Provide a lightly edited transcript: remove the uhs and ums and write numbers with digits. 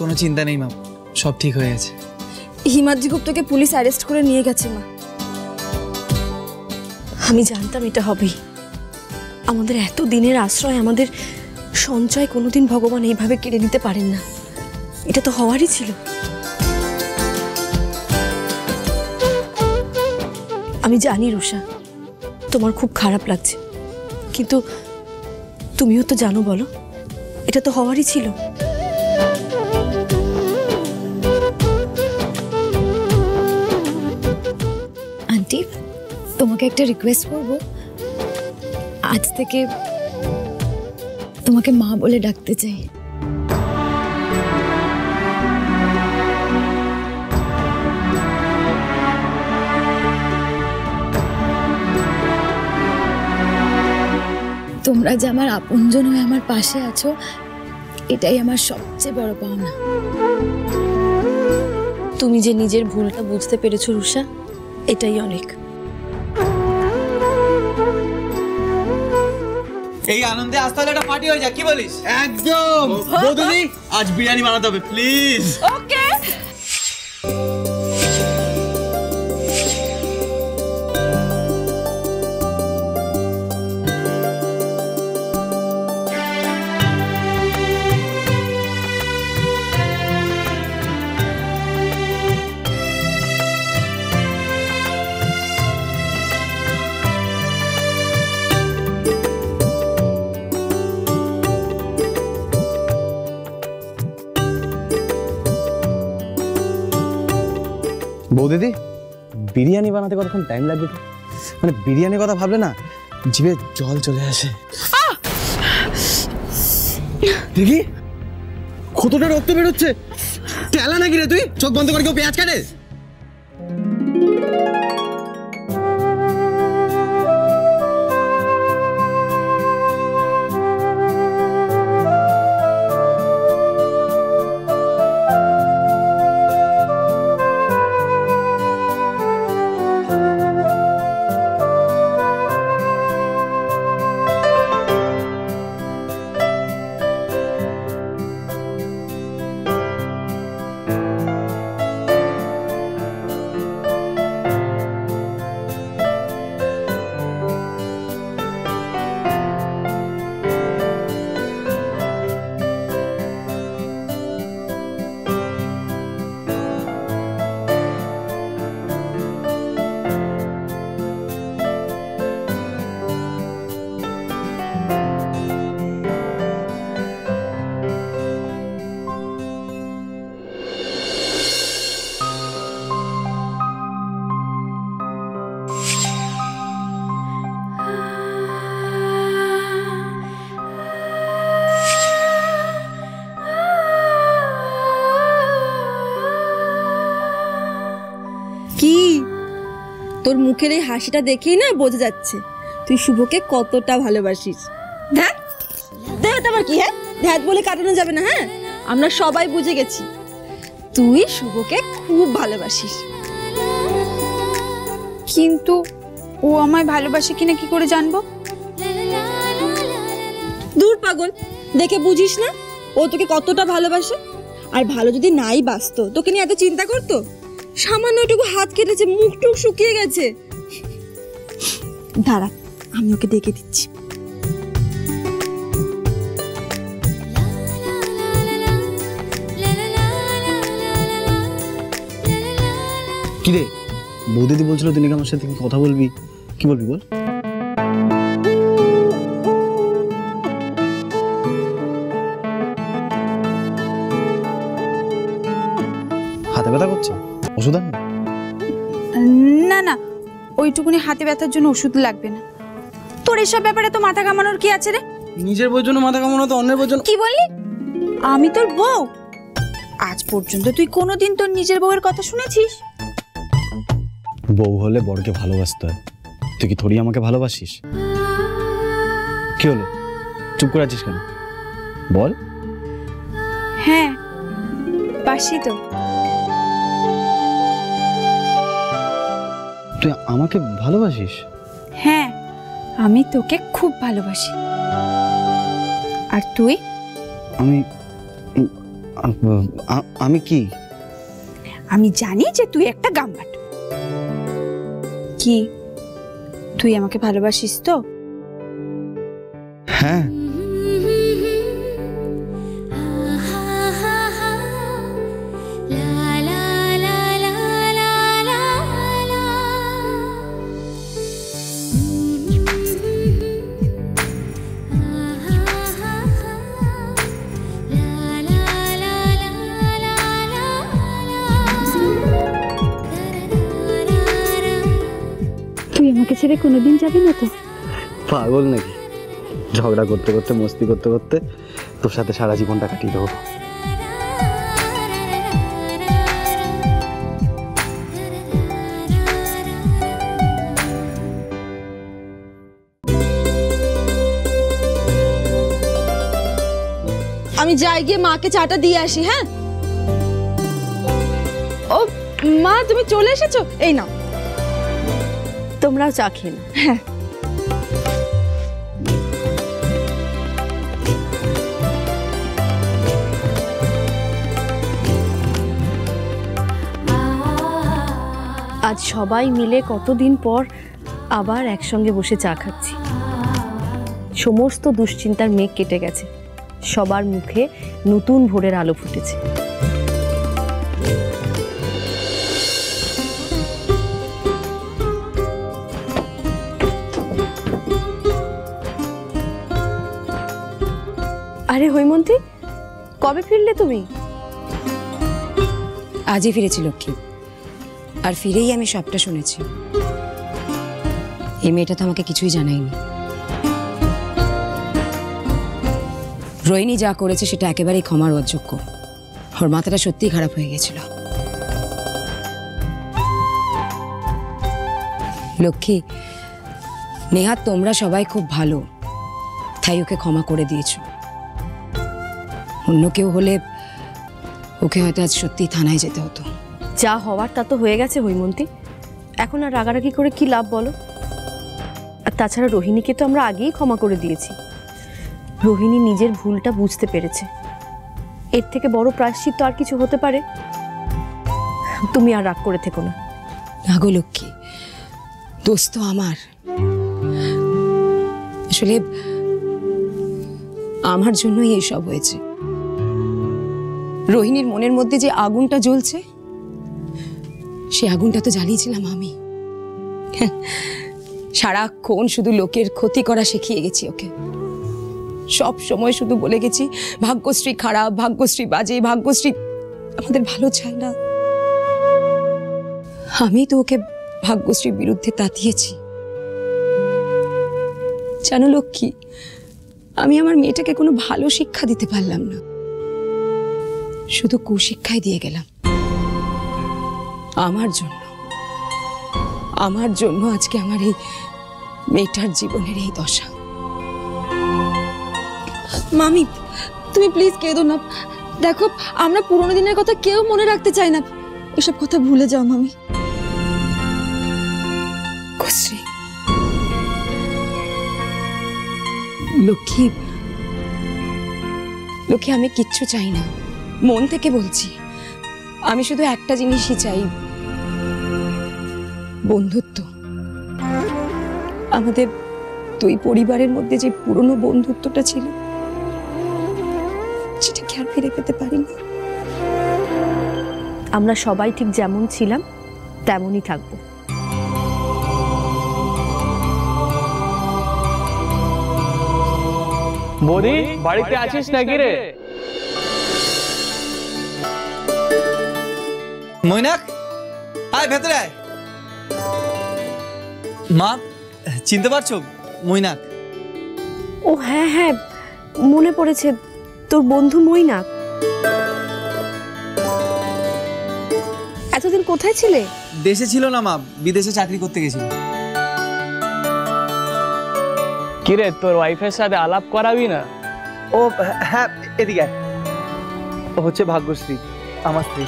কোনো চিন্তা নেই মা, সব ঠিক হয়ে গেছে। হিমাদ্রি গুপ্তকে পুলিশ অ্যারেস্ট করে নিয়ে গেছে মা। আমি জানতাম এটা হবেই। আমাদের এত দিনের আশ্রয়, আমাদের সঞ্চয় কোনোদিন ভগবান এইভাবে কেড়ে নিতে পারেন না। এটা তো হওয়ারই ছিল। আমি জানি রুষা, তোমার খুব খারাপ লাগছে, কিন্তু তুমিও তো জানো, বলো, এটা তো হওয়ারই ছিল। আন্টি, তোমাকে একটা রিকোয়েস্ট করব, আজ থেকে তোমাকে মা বলে ডাকতে চাই। তোমরা যে আমার আপনজন হয়ে আমার পাশে আছো, এটাই আমার সবচেয়ে বড় পাওনা। তুমি যে নিজের ভুলটা বুঝতে পেরেছো রুষা, এটাই অনেক। এই আনন্দে আজ তাহলে একটা পার্টি হয়ে যাক, কি বলিস? একদম। বৌদি, আজ বিরিয়ানি বানাতে হবে প্লিজ। ওকে। বৌদি, বিরিয়ানি বানাতে কতক্ষণ টাইম লাগবে? মানে বিরিয়ানির কথা ভাবলে না জিভে জল চলে আসে। দেখি কতটা রক্ত বেরোচ্ছে। তেলা নাকি রে তুই? চোখ বন্ধ করে কেউ পেঁয়াজ কাটে? কি তোর মুখের এই হাসিটা দেখেই না বোঝা যাচ্ছে তুই শুভকে কতটা ভালোবাসিস। ধ্যাত ধ্যাত আবার কি? হ্যাঁ, ধ্যাত বলে কাটানো যাবে না। হ্যাঁ, আমরা সবাই বুঝে গেছি তুই শুভকে খুব ভালোবাসিস। কিন্তু ও আমায় ভালোবাসে কিনা কি করে জানবো? দূর পাগল, দেখে বুঝিস না ও তোকে কতটা ভালোবাসে? আর ভালো যদি নাই বাসতো তোকে নিয়ে এত চিন্তা করতো? সামান্য একটু হাত কেটেছে, মুখ টুক শুকিয়ে গেছে। দাঁড়া, আমি ওকে ডেকে দিচ্ছি। কি রে, বৌদি বলছিল তুই নাকি আমার সাথে কথা বলবি, কি বলবি বল? হাতে ব্যথা করছে, ওষুধ আন। না না, ওইটুকুনি হাতে ব্যথার জন্য ওষুধ লাগবে না। তোর এসব ব্যাপারে তো মাথা কামানোর কি আছে রে? নিজের বউর জন্য মাথা কামানো তো অন্যের বউর জন্য। কি বললি? আমি তোর বউ? আজ পর্যন্ত তুই কোনোদিন তোর নিজের বউয়ের কথা শুনেছিস? বউ হলে বরকে ভালোবাসতে হয়। তুই কি থোড়ি আমাকে ভালোবাসিস? কি হলো, চুপ করে আছিস কেন? বল। হ্যাঁ, বাসি তো। তুই আমাকে ভালোবাসিস? হ্যাঁ, আমি তোকে খুব ভালোবাসি। আর তুই? আমি কি? আমি জানি যে তুই একটা গাম্বাট। কি তুই আমাকে ভালোবাসিস তো? হ্যাঁ। তুই আমাকে ছেড়ে কোনোদিন যাবি না তো? পাগল নাকি? ঝগড়া করতে করতে মস্তি করতে করতে তোর সাথে সারা জীবনটা কাটিয়ে দেবো। আমি যাই গিয়ে মাকে চাটা দিয়ে আসি। হ্যাঁ। ও মা, তুমি চলে এসেছো? এই নাও, তোমরাও চা খেয়ে নাও। হ্যাঁ। আজ সবাই মিলে কতদিন পর আবার একসঙ্গে বসে চা খাচ্ছি। সমস্ত দুশ্চিন্তার মেঘ কেটে গেছে, সবার মুখে নতুন ভোরের আলো ফুটেছে। আরে হৈমন্তী, কবে ফিরলে তুমি? আজই ফিরেছি লক্ষ্মী, আর ফিরেই আমি সবটা শুনেছি। এই মেয়েটা তো আমাকে কিছুই জানায়নি। রোহিণী যা করেছে সেটা একেবারেই ক্ষমার অযোগ্য। ওর মাথাটা সত্যিই খারাপ হয়ে গেছিল। লক্ষ্মী, নেহাত তোমরা সবাই খুব ভালো, তাই ওকে ক্ষমা করে দিয়েছ। অন্য কেউ হলে ওকে হয়তো আজ সত্যিই থানায় যেতে হতো। যা হওয়ার তা তো হয়ে গেছে হৈমন্তী, এখন আর রাগারাগি করে কি লাভ বলো? আর তাছাড়া রোহিণীকে তো আমরা আগেই ক্ষমা করে দিয়েছি। রোহিণী নিজের ভুলটা বুঝতে পেরেছে, এর থেকে বড় প্রায়শ্চিত্ত আর কিছু হতে পারে? তুমি আর রাগ করে থেকো না। না গো লক্ষ্মী, দোষ তো আমার। আসলে আমার জন্যই এইসব হয়েছে। রোহিণীর মনের মধ্যে যে আগুনটা জ্বলছে, সে আগুনটা তো জ্বালিয়েছিলাম আমি। সারাক্ষণ শুধু লোকের ক্ষতি করা শিখিয়ে গেছি ওকে। সব সময় শুধু বলে গেছি ভাগ্যশ্রী খারাপ, ভাগ্যশ্রী বাজে, ভাগ্যশ্রী আমাদের ভালো চায় না। আমি তো ওকে ভাগ্যশ্রীর বিরুদ্ধে তাতিয়েছি। জানো লক্ষ্মী, আমি আমার মেয়েটাকে কোনো ভালো শিক্ষা দিতে পারলাম না, শুধু কুশিক্ষাই দিয়ে গেলাম। আমার জন্য আজকে আমার এই মেয়েটার জীবনের এই দশা। মামি, তুমি প্লিজ কেঁদো না। দেখো, আমরা পুরোনো দিনের কথা কেউ মনে রাখতে চাই না। এসব কথা ভুলে যাও মামি। কুশ্রী, লক্ষ্মী, আমি কিচ্ছু চাই না, মন থেকে বলছি। আমি শুধু একটা জিনিসই চাই, বন্ধুত্ব। আমাদের দুই পরিবারের মধ্যে যে পুরনো বন্ধুত্বটা ছিল, সেটা কি আর ফিরে পেতে পারি না? আমরা সবাই ঠিক যেমন ছিলাম তেমনই থাকবো। বৌদি, বাড়িতে আছিস নাকি রে? মৈনাক, আয় ভেতরে আয়। মা, চিনতে পারছো মৈনাক? ও হ্যাঁ হ্যাঁ, মনে পড়েছে, তোর বন্ধু মৈনাক। এতদিন কোথায় ছিলে? দেশে ছিল না মা, বিদেশে চাকরি করতে গেছিল। কিরে, তোর ওয়াইফের সাথে আলাপ করাবি না? ও হ্যাঁ, এদিকে আয়। ও হচ্ছে ভাগ্যশ্রী, আমার স্ত্রী।